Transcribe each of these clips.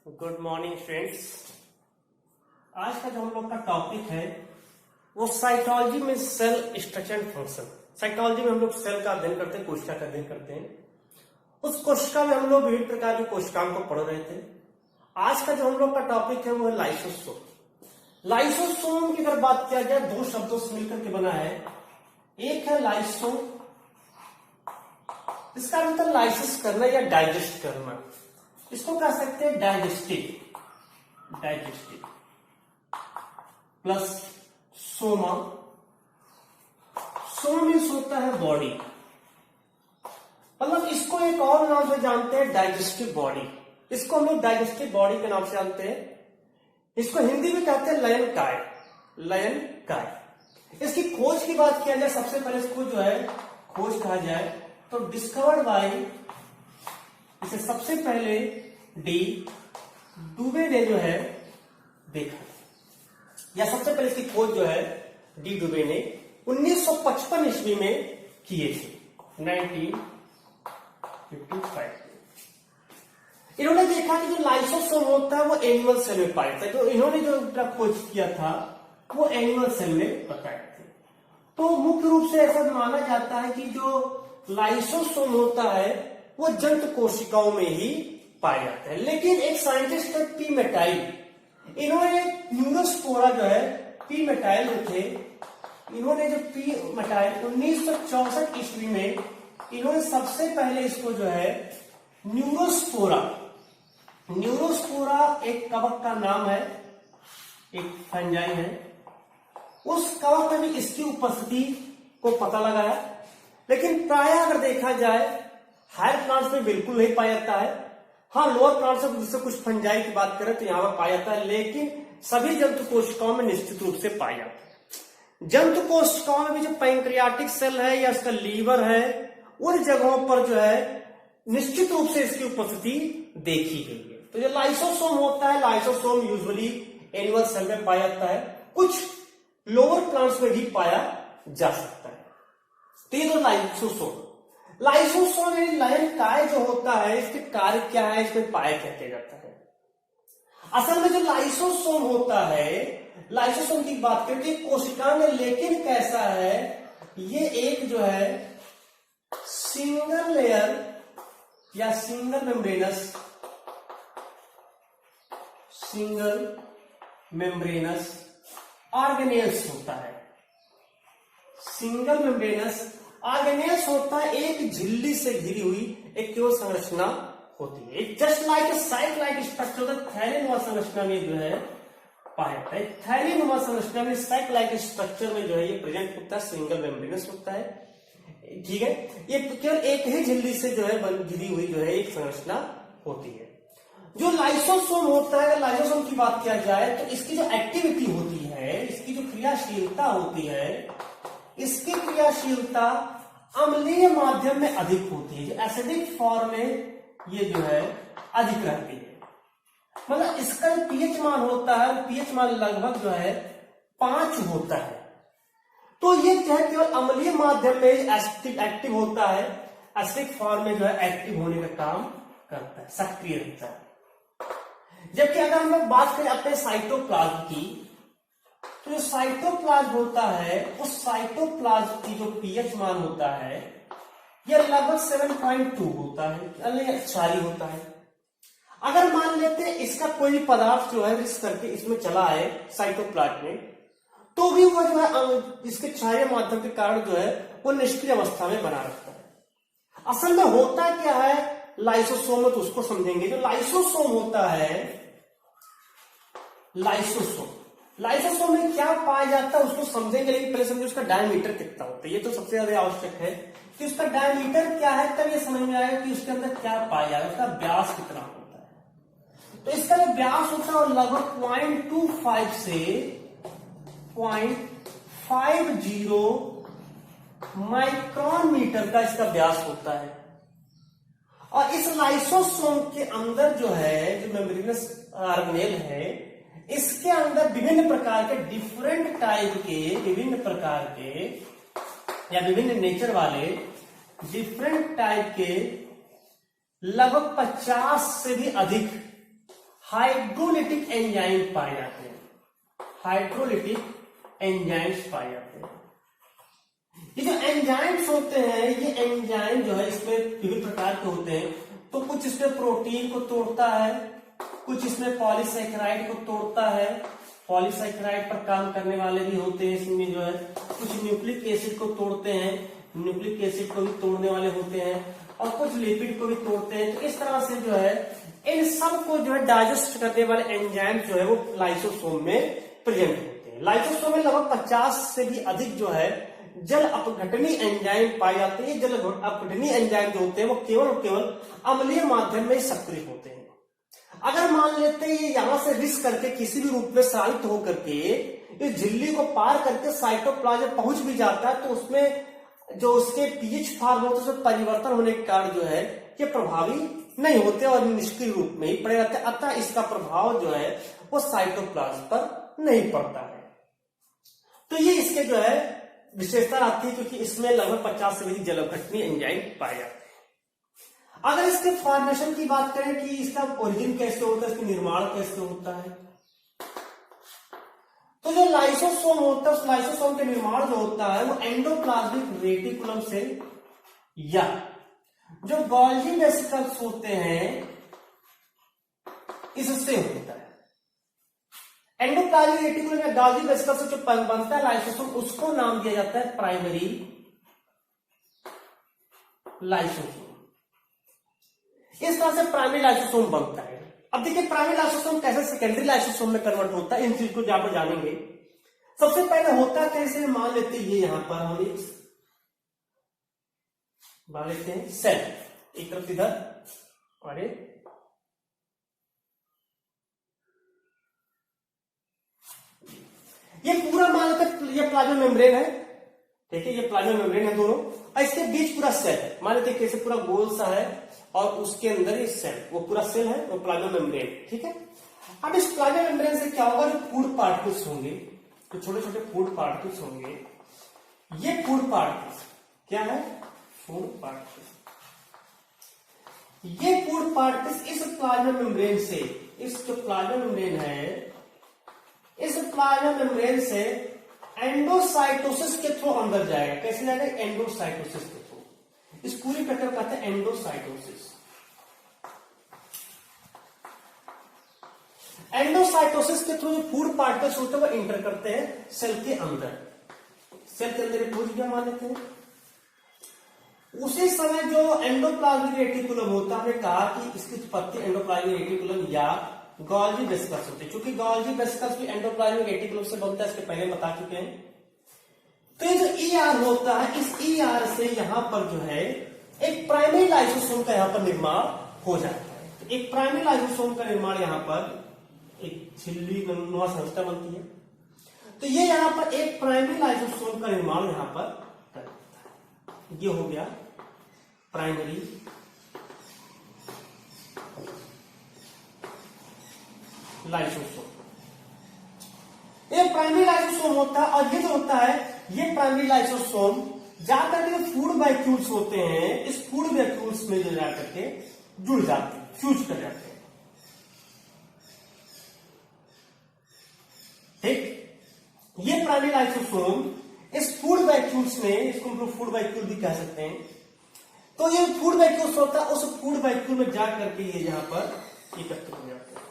Good morning students. आज का जो हम लोग का टॉपिक है वो साइकोलॉजी में cell structure and function. Psychology में हम लोग सेल का अध्ययन करते हैं, कोशिका का अध्ययन करते हैं। उस कोशिका में हम लोग विभिन्न प्रकार की कोशिकाओं को पढ़ रहे थे। आज का जो हम लोग का टॉपिक है वो है लाइसोसोम। लाइसोसोम की अगर बात किया जाए, दो शब्दों से मिलकर के बना है। एक है लाइसोम, इसका मतलब लाइसिस करना या डाइजेस्ट करना। इसको कह सकते हैं digestive plus Soma. Soma means होता है बॉडी, मतलब इसको एक और नाम से जानते हैं डाइजेस्टिव बॉडी। इसको हम लोग डाइजेस्टिव बॉडी के नाम से जानते हैं। इसको हिंदी में कहते हैं लयन काय। इसकी खोज की बात किया जाए, सबसे पहले इसको जो है खोज कहा जाए तो डिस्कवर्ड बाय, इसे सबसे पहले डी डुबे ने जो है देखा, या सबसे पहले इसकी खोज जो है डी डुबे ने 1955 ईस्वी में किए थे, 1955। इन्होंने देखा कि जो लाइसोसोम होता है वो एनिमल सेल में पाया जाता है। तो इन्होंने जो खोज किया था वो एनिमल सेल में बताए थे। तो मुख्य रूप से ऐसा माना जाता है कि जो लाइसोसोम होता है वो जंतु कोशिकाओं में ही पाया जाता है। लेकिन एक साइंटिस्ट है पी मेटाइल, इन्होंने न्यूरोस्पोरा जो है पी मेटाइल जो थे, इन्होंने जो पी मेटाइल 1964 ईस्वी में इन्होंने सबसे पहले इसको जो है न्यूरोस्पोरा एक कवक का नाम है, एक फंजाई है, उस कवक में भी इसकी उपस्थिति को पता लगाया। लेकिन प्राय अगर देखा जाए हायर प्लांट्स में बिल्कुल नहीं पाया जाता है। हाँ, लोअर प्लांट्स में जिससे कुछ फंजाई की बात करें तो यहां पर पाया जाता है, लेकिन सभी जंतु कोशिकाओं में निश्चित रूप से पाया जाता है। जंतु कोशिकाओं में भी जो पैंक्रियाटिक सेल है या इसका लीवर है, उन जगहों पर जो है निश्चित रूप से इसकी उपस्थिति देखी गई है। तो जो लाइसोसोम होता है, लाइसोसोम यूजुअली एनिमल सेल में पाया जाता है, कुछ लोअर प्लांट्स में भी पाया जा सकता है। तो ये तो लाइसोसोम लयन काय जो होता है, इसके कार्य क्या है, इसमें पाया क्या किया जाता है। असल में जो लाइसोसोम होता है, लाइसोसोम की बात करें तो कोशिका में, लेकिन कैसा है, ये एक जो है सिंगल लेयर या सिंगल मेम्ब्रेनस ऑर्गेनेल्स होता है। सिंगल मेम्ब्रेनस ऑर्गेनेल्स होता है, एक झिल्ली से घिरी हुई एक केवल संरचना होती है। Just like a sac like structure, थैलीनुमा संरचना में जो है पाया जाता है। थैलीनुमा संरचना में साइक लाइक स्ट्रक्चर में जो है ये प्रेजेंट होता है, सिंगल मेम्ब्रेनस होता है। ठीक है, ये केवल एक ही झिल्ली से जो है घिरी हुई जो है एक संरचना होती है। जो लाइसोसोम होता है, लाइसोसोम की बात किया जाए तो इसकी जो एक्टिविटी होती है, इसकी जो क्रियाशीलता होती है, इसकी क्रियाशीलता अम्लीय माध्यम में अधिक होती है। जो एसिडिक फॉर्म में ये जो है अधिक रहती है। मतलब इसका पीएच मान होता है, पीएच मान लगभग जो है 5 होता है। तो ये जो है केवल अम्लीय माध्यम में एक्टिव होता है, एसिडिक फॉर्म में जो है एक्टिव होने का काम करता है, सक्रिय रहता है। जबकि अगर हम लोग बात करें अपने साइटोप्लाज्म की, तो जो साइटोप्लाज्म होता है, उस साइटोप्लाज्म की जो पीएच मान होता है यह लगभग 7.2 होता है, यानी क्षारीय होता है। अगर मान लेते हैं इसका कोई भी पदार्थ जो है रिस करके इसमें चला है साइटोप्लाज्म में, तो भी वो जो है इसके क्षारीय माध्यम के कारण जो है वो निष्क्रिय अवस्था में बना रहता है। असल में होता क्या है लाइसोसोम में, तो उसको समझेंगे। जो लाइसोसोम होता है, लाइसोसोम में क्या पाया जाता है उसको समझेंगे, लेकिन पहले समझे उसका डायमीटर कितना होता है। ये तो सबसे ज्यादा आवश्यक है कि उसका डायमीटर क्या है, तब ये समझ में आएगा कि उसके अंदर क्या पाया जाएगा, उसका व्यास कितना होता है। तो इसका जो व्यास होता है वो लगभग 0.25 से 0.50 माइक्रोन मीटर का इसका व्यास होता है। और इस लाइसोसोम के अंदर जो है, जो मेम्ब्रेनस ऑर्गेनेल है, इसके अंदर विभिन्न प्रकार के डिफरेंट टाइप के, विभिन्न प्रकार के या विभिन्न नेचर वाले डिफरेंट टाइप के लगभग 50 से भी अधिक हाइड्रोलिटिक एंजाइम पाए जाते हैं, हाइड्रोलिटिक एंजाइम्स पाए जाते हैं। ये जो एंजाइम्स होते हैं, ये एंजाइम जो है इसमें विभिन्न प्रकार के होते हैं। तो कुछ इसमें प्रोटीन को तोड़ता है, कुछ इसमें पॉलीसैकेराइड को तोड़ता है, पॉलीसैकेराइड पर काम करने वाले भी होते हैं इसमें जो है, कुछ न्यूक्लिक एसिड को तोड़ते हैं, न्यूक्लिक एसिड को भी तोड़ने वाले होते हैं, और कुछ लिपिड को भी तोड़ते हैं। तो इस तरह से जो है इन सब को जो है डाइजेस्ट करने वाले एंजाइम जो है वो लाइसोसोम में प्रेजेंट होते हैं। लाइसोसोम में लगभग 50 से भी अधिक जो है जल अपघटनी एंजाइम पाए जाते हैं। जल अपघटनी एंजाइम जो होते हैं वो केवल और केवल अम्लीय माध्यम में सक्रिय होते हैं। अगर मान लेते हैं ये यहां से रिस करके किसी भी रूप में स्रावित होकर के इस झिल्ली को पार करके साइटोप्लाज्म पहुंच भी जाता है, तो उसमें जो उसके पीएच फार्मूला उसमें परिवर्तन होने के कारण जो है ये प्रभावी नहीं होते और निष्क्रिय रूप में ही पड़े रहते हैं। अतः इसका प्रभाव जो है वो साइटोप्लाज्म पर नहीं पड़ता है। तो ये इसके जो है विशेषता आती है, क्योंकि इसमें लगभग 50 से अधिक जल अपघटनी एंजाइम पाए जाते हैं। अगर इसके फॉर्मेशन की बात करें कि इसका ओरिजिन कैसे होता है, इसका निर्माण कैसे होता है, तो जो लाइसोसोम होता है उस लाइसोसोम के निर्माण जो होता है वो एंडोप्लाज्मिक रेटिकुलम से या जो गोल्गी वेसिकल्स होते हैं इससे होता है। एंडोप्लाज्मिक रेटिकुलम या गोल्गी वेसिकल्स से जो बनता है लाइसोसोम, उसको नाम दिया जाता है प्राइमरी लाइसोसोम। इस तरह से प्राइमरी लाइसोसोम बनता है। अब देखिए प्राइमरी लाइसोसोम कैसे सेकेंडरी लाइसोसोम में कन्वर्ट होता है, इन चीज को जहां पर जानेंगे। सबसे पहले होता कैसे, मान लेते ये यहां पर हम मान लेते हैं सेल एक तरफ इधर और ये पूरा मान लेते ये प्लाज्मा मेम्ब्रेन है, ठीक है, ये प्लाज्मा मेम्ब्रेन है दोनों, और इसके बीच पूरा सेल है। मान लेते कैसे पूरा गोल सा है और उसके अंदर ये सेल, वो पूरा सेल है, वो प्लाज्मा मेम्ब्रेन, ठीक है। अब इस प्लाज्मा मेम्ब्रेन से क्या होगा, जो फूड पार्टिकल्स होंगे, जो छोटे छोटे फूड पार्टिकल्स होंगे, ये फूड पार्टिकल्स क्या है, फूड पार्टिकल्स, ये फूड पार्टिकल्स इस प्लाज्मा मेम्ब्रेन से, इस जो प्लाज्मा मेम्ब्रेन है, इस प्लाज्मा मेम्ब्रेन से एंडोसाइटोसिस के थ्रू अंदर जाएगा। कैसे जाएगा, एंडोसाइटोसिस के थ्रू। इस पूरी प्रक्रिया को कहते हैं एंडोसाइटोसिस। एंडोसाइटोसिस के थ्रू जो फूड पार्टिकल्स होते हैं वो इंटर करते हैं सेल के अंदर। सेल के अंदर पहुंच गया मान लेते हैं। उसी समय जो एंडोप्लाज्मिक रेटिकुलम होता है, हमने कहा कि इसकी उत्पत्ति एंडोप्लाज्मिक रेटिकुलम या गोल्गी वेसिकल्स होते हैं। क्योंकि गोल्गी वेसिकल्स भी एंडोप्लाज्मिक रेटिकुलम से बनता है, इसके पहले बता चुके हैं। तो ये जो ईआर होता है, इस ईआर से यहां पर जो है एक प्राइमरी लाइसोसोम का यहां पर निर्माण हो जाता है। तो एक प्राइमरी लाइसोसोम का निर्माण यहां पर एक झिल्ली नुमा संरचना बनती है। तो ये यहां पर एक प्राइमरी लाइसोसोम का निर्माण यहां पर करता है। ये हो गया प्राइमरी लाइसोसोम। ये प्राइमरी लाइसोसोम होता है, और ये जो होता है ये प्राइमरी लाइसोसोम जाकर के फूड वैक्यूल्स होते हैं, इस फूड वैक्यूल्स में जो जाकर के जुड़ जाते हैं, फ्यूज कर जाते हैं, ठीक। ये प्राइमरी लाइसोसोम इस फूड वैक्यूल्स में, इसको हम लोग फूड वैक्यूल भी कह सकते हैं। तो ये फूड वैक्यूल्स होता है, उस फूड वैक्यूल में जाकर के ये यहां पर एकत्रित हो जाते हैं।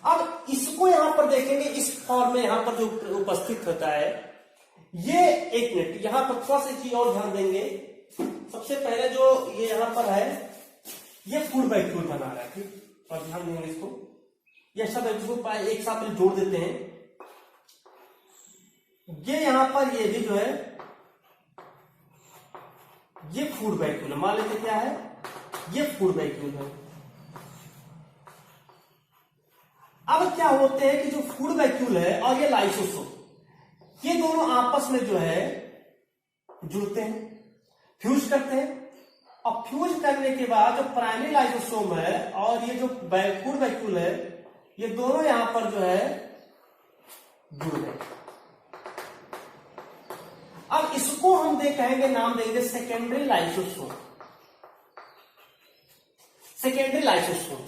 अब इसको यहां पर देखेंगे, इस फॉर्म में यहां पर जो उपस्थित होता है, ये एक मिनट यहां पर थोड़ा सा चीज और ध्यान देंगे। सबसे पहले जो ये यहां पर है, ये फूड वैक्यूल बना रहा है, ठीक, और ध्यान देंगे इसको, ये सब एक साथ जोड़ देते हैं। ये यहां पर ये भी जो है ये फूड वैक्यूल, मान लेते क्या है, ये फूड वैक्यूल है। अब क्या होते हैं कि जो फूड वैक्यूल है और ये लाइसोसोम, ये दोनों आपस में जो है जुड़ते हैं, फ्यूज करते हैं, और फ्यूज करने के बाद जो प्राइमरी लाइसोसोम है और ये जो फूड वैक्यूल है, ये दोनों यहां पर जो है जुड़ गए। अब इसको हम कहेंगे, नाम देंगे सेकेंडरी लाइसोसोम। Secondary lysosome.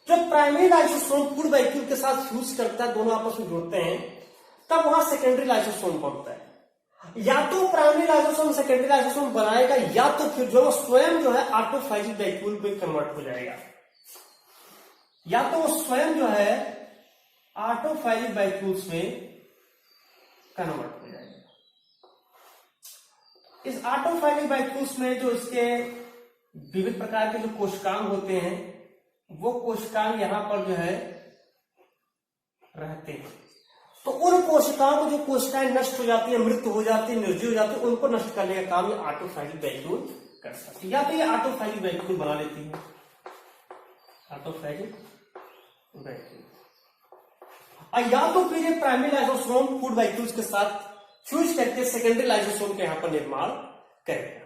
जब प्राइमरी लाइसोसोम फूड वैक्यूल के साथ फ्यूज करता है, दोनों आपस में जुड़ते हैं, तब वहां सेकेंडरी लाइसोसोम बनता है। या तो प्राइमरी लाइसोसोम सेकेंडरी लाइसोसोम बनाएगा, या तो फिर जो स्वयं जो है ऑटोफैजिक वैक्यूल में कन्वर्ट हो जाएगा, या तो वो स्वयं जो है ऑटोफैजिक वैक्यूल्स में कन्वर्ट हो जाएगा। इस ऑटोफैजिक वैक्यूल्स में जो इसके विविध प्रकार के जो कोशिकांग होते हैं, वो कोशिकांग यहां पर जो है रहते हैं। तो उन कोशिकाओं को, जो कोशिकाएं नष्ट हो जाती है, मृत्यु हो जाती है, निर्जीव हो जाती है, उनको नष्ट करने का काम ये ऑटोफैजिक वैक्यूल कर सकती है। या तो ये ऑटोफैजिक वैक्यूल बना लेती है, ऑटोफैजिक वैक्यूल, और या तो फिर ये प्राइमरी लाइसोसोम फूड वैक्यूल्स के साथ फ्यूज करके सेकेंडरी लाइसोसोम के यहां पर निर्माण करेगा।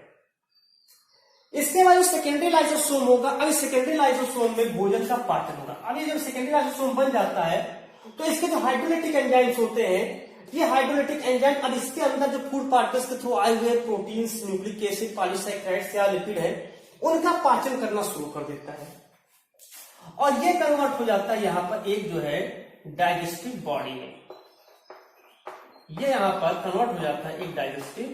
इसके बाद जो सेकेंडरी लाइसोसोम होगा, अब सेकेंडरी लाइसोसोम में भोजन का पाचन होगा। अब ये जब सेकेंडरी लाइसोसोम बन जाता है, तो इसके जो हाइड्रोलाइटिक एंजाइम्स होते हैं, ये हाइड्रोलाइटिक एंजाइम अब इसके अंदर जो फूड पार्टिकल्स के थ्रू आए हुए प्रोटीन्स, न्यूक्लिक एसिड, पॉलीसैकेराइड्स या लिपिड है, उनका पाचन करना शुरू कर देता है, और ये कन्वर्ट हो जाता है यहां पर एक जो है डाइजेस्टिव बॉडी में। ये यहां पर कन्वर्ट हो जाता है एक डाइजेस्टिव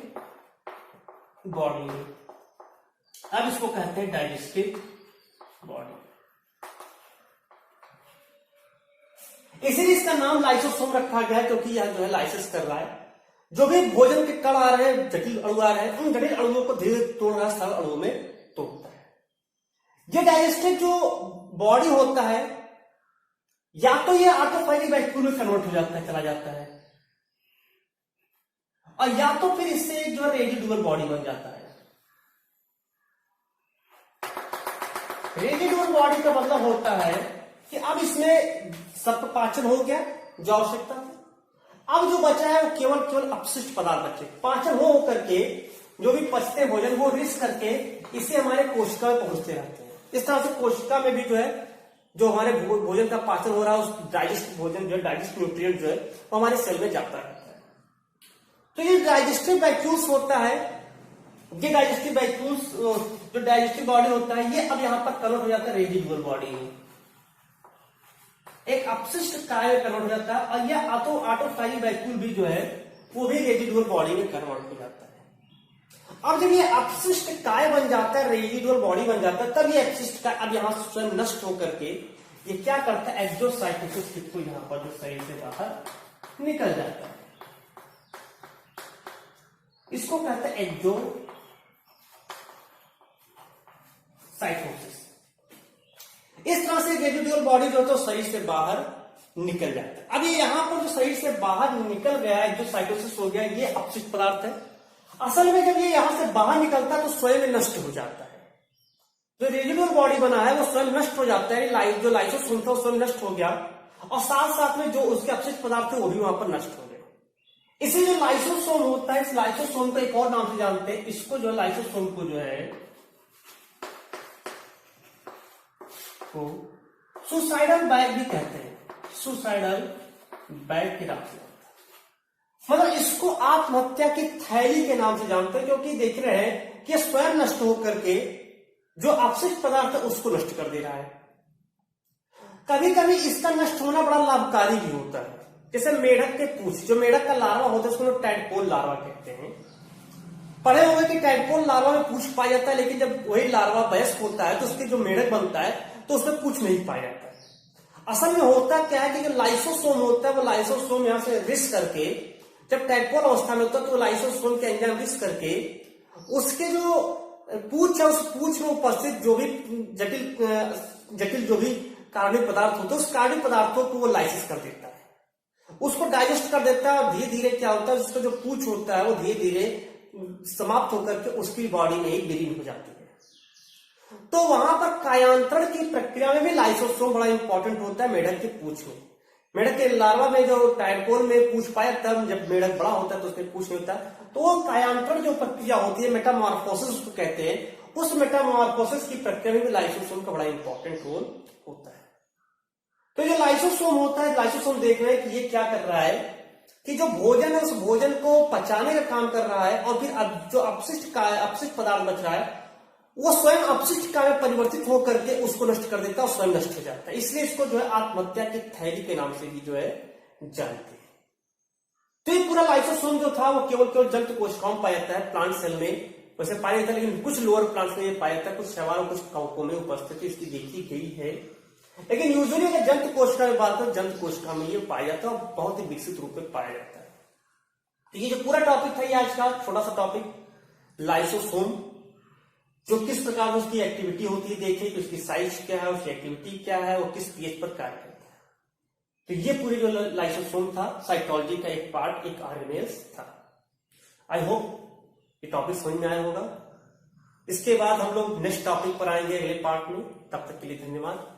बॉडी में। अब इसको कहते हैं डाइजेस्टिव बॉडी, इसीलिए इसका नाम लाइसोसोम रखा गया है, क्योंकि यह जो है लाइसिस कर रहा है। जो भी भोजन के कण आ रहे हैं, जटिल अणु आ रहे हैं, उन जटिल अणुओं को धीरे तोड़ रहा है, सरल अणुओं में तोड़ता है। ये डाइजेस्टिव जो बॉडी होता है, या तो ये ऑटोफैजिक वैक्यूल में कन्वर्ट हो जाता है, चला जाता है, और या तो फिर इससे एक जो है रेजिडुअल बॉडी बन जाता है। रेजिडुअल बॉडी का मतलब होता है कि अब इसमें सब पाचन हो गया जो आवश्यकता थी, अब जो बचा है वो केवल अपशिष्ट पदार्थ बचे। पाचन हो करके जो भी पचते भोजन वो रिस करके इसे हमारे कोशिका में पहुंचते रहते हैं। इस तरह से कोशिका में भी जो है जो हमारे भोजन का पाचन हो रहा है, उस डाइजेस्ट भोजन जो है डाइजेस्ट न्यूट्रिएंट जो है वो हमारे सेल में जाता रहता है। तो ये डाइजेस्टिव वैक्यूल्स होता है, ये डाइजेस्टिव वैक्यूल्स जो डाइजेस्टिव बॉडी होता है, ये अब यहां पर कन्वर्ट हो जाता है रेजिडुअल बॉडी में, एक अपशिष्ट काय में कन्वर्ट हो जाता है, और यह ऑटोफैजिक वैक्यूल भी जो है वो भी रेजिडुअल बॉडी में कन्वर्ट हो जाता है। अब जब ये अपशिष्ट काय बन जाता है, रेजिडुअल बॉडी बन जाता है, तब ये अपशिष्ट काय अब यहां स्वयं नष्ट होकर के ये क्या करता है, एक्सोसाइटोसिस के थ्रू यहां पर जो शरीर से बाहर निकल जाता है। इसको कहते हैं एक्सोसाइटोसिस। इस तरह से रेजिडुअल बॉडी जो है तो शरीर से बाहर निकल जाता है। अब ये यहां पर जो शरीर से बाहर निकल गया है, एक्सोसाइटोसिस हो गया, ये अपशिष्ट पदार्थ है। असल में जब ये यहां से बाहर निकलता है तो स्वयं नष्ट हो जाता है। जो रेजिडुअल बॉडी बना है वो स्वयं नष्ट हो जाता है, जो लाइसोसोम था वो स्वयं नष्ट हो गया, और साथ साथ में जो उसके अपशिष्ट पदार्थ थे वो भी वहां पर नष्ट हो गए। इसे जो लाइसोसोम होता है, इस लाइसोसोम को एक और नाम से जानते हैं, इसको जो लाइसोसोम को जो है सुसाइडल बैग भी कहते हैं। सुसाइडल बैग के नाम से, मतलब इसको आत्महत्या की थैली के नाम से जानते हैं, क्योंकि देख रहे हैं कि स्वयं नष्ट होकर के जो अपशिष्ट पदार्थ है उसको नष्ट कर दे रहा है। कभी कभी इसका नष्ट होना बड़ा लाभकारी भी होता है। जैसे मेढक के पूंछ, जो मेढक का लार्वा होता है उसको लोग टैडपोल लार्वा कहते हैं। पढ़े हुए कि टैडपोल लार्वा में पूंछ पाया जाता है, लेकिन जब वही लार्वा वयस्क होता है तो उसके जो मेढक बनता है तो उसमें पूंछ नहीं पाया जाता है। असल में होता क्या है कि जो लाइसोसोम होता है वो लाइसोसोम यहां से रिस करके, जब टैडपोल अवस्था में होता है तो लाइसोसोम के एंजाइम रिस करके उसके जो पूंछ है, उस पूंछ में उपस्थित जो भी जटिल जो भी कार्बनिक पदार्थ होते हैं, उस कार्बनिक पदार्थों को वो लाइसिस कर देता है, उसको डाइजेस्ट कर देता है, और धीरे धीरे क्या होता है, उसका जो पूंछ होता है वो धीरे धीरे समाप्त होकर के उसकी बॉडी में ही विलीन हो जाती है। तो वहां पर कायांतरण की प्रक्रिया में भी लाइसोसोम बड़ा इंपॉर्टेंट होता है। मेढक की पूंछ में, मेढक के लार्वा में जो टैडपोल में पूंछ पाया, तब जब मेढक बड़ा होता है तो उसमें पूंछ नहीं होता, तो कायांतरण जो प्रक्रिया होती है, मेटामॉर्फोसिस उसको कहते हैं, उस मेटामॉर्फोसिस की प्रक्रिया में भी लाइसोसोम का बड़ा इंपॉर्टेंट रोल होता है। तो जो लाइसोसोम होता है, लाइसोसोम देख रहे हैं कि ये क्या कर रहा है कि जो भोजन है उस भोजन को पचाने का काम कर रहा है, और फिर अब जो अपशिष्ट पदार्थ बच रहा है वो स्वयं अपशिष्ट में परिवर्तित होकर के उसको नष्ट कर देता है और स्वयं नष्ट हो जाता है। इसलिए इसको जो है आत्महत्या की थैली के नाम से भी जो है जानते हैं। तो ये पूरा लाइसोसोम जो था वो केवल जंतु कोशिकाओं में पाया जाता है, प्लांट सेल में वैसे पाया जाता है, लेकिन कुछ लोअर प्लांट्स में ये पाया जाता है, कुछ शैवाल और कुछ कवकों में उपस्थिति इसकी देखी गई है। लेकिन यूजुअली अगर जंतु कोशिका में बात करें, जंतु कोशिका में ये पाया जाता है और बहुत ही विकसित रूप में पाया जाता है। तो ये जो पूरा टॉपिक था, ये आज का छोटा सा टॉपिक लाइसोसोम, जो किस प्रकार से उसकी एक्टिविटी होती है देखें कि उसकी साइज क्या है, उसकी एक्टिविटी क्या है, वो किस पीएच पर कार्य करता है। तो ये पूरी जो लाइसोसोम था साइटोलॉजी का एक पार्ट, एक ऑर्गेनेल्स था। आई होप ये टॉपिक समझ में आया होगा। इसके बाद हम लोग नेक्स्ट टॉपिक पर आएंगे अगले पार्ट में। तब तक के लिए धन्यवाद।